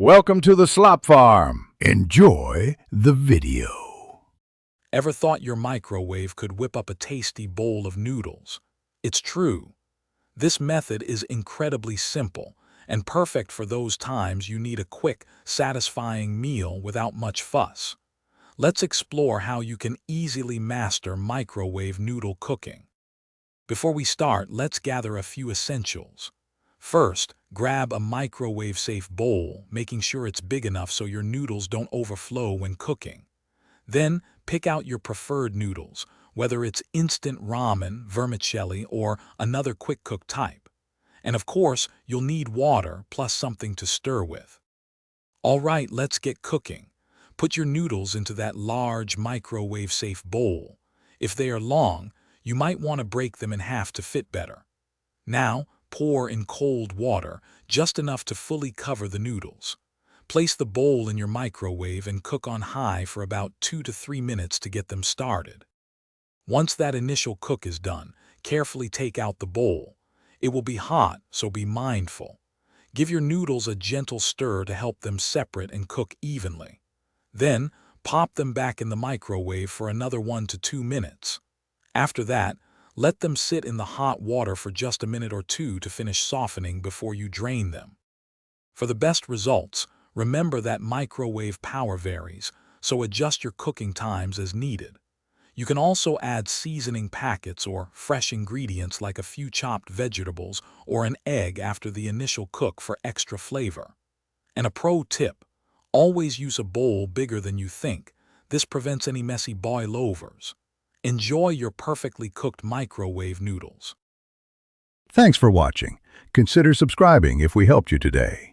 Welcome to the Slop Farm. Enjoy the video. Ever thought your microwave could whip up a tasty bowl of noodles? It's true. This method is incredibly simple and perfect for those times you need a quick, satisfying meal without much fuss. Let's explore how you can easily master microwave noodle cooking. Before we start, let's gather a few essentials. First, grab a microwave-safe bowl, making sure it's big enough so your noodles don't overflow when cooking. Then, pick out your preferred noodles, whether it's instant ramen, vermicelli, or another quick-cook type. And of course, you'll need water plus something to stir with. All right, let's get cooking. Put your noodles into that large microwave-safe bowl. If they are long, you might want to break them in half to fit better. Now, pour in cold water, just enough to fully cover the noodles. Place the bowl in your microwave and cook on high for about 2 to 3 minutes to get them started. Once that initial cook is done, carefully take out the bowl. It will be hot, so be mindful. Give your noodles a gentle stir to help them separate and cook evenly. Then, pop them back in the microwave for another 1 to 2 minutes. After that, let them sit in the hot water for just a minute or two to finish softening before you drain them. For the best results, remember that microwave power varies, so adjust your cooking times as needed. You can also add seasoning packets or fresh ingredients like a few chopped vegetables or an egg after the initial cook for extra flavor. And a pro tip, always use a bowl bigger than you think. This prevents any messy boilovers. Enjoy your perfectly cooked microwave noodles. Thanks for watching. Consider subscribing if we helped you today.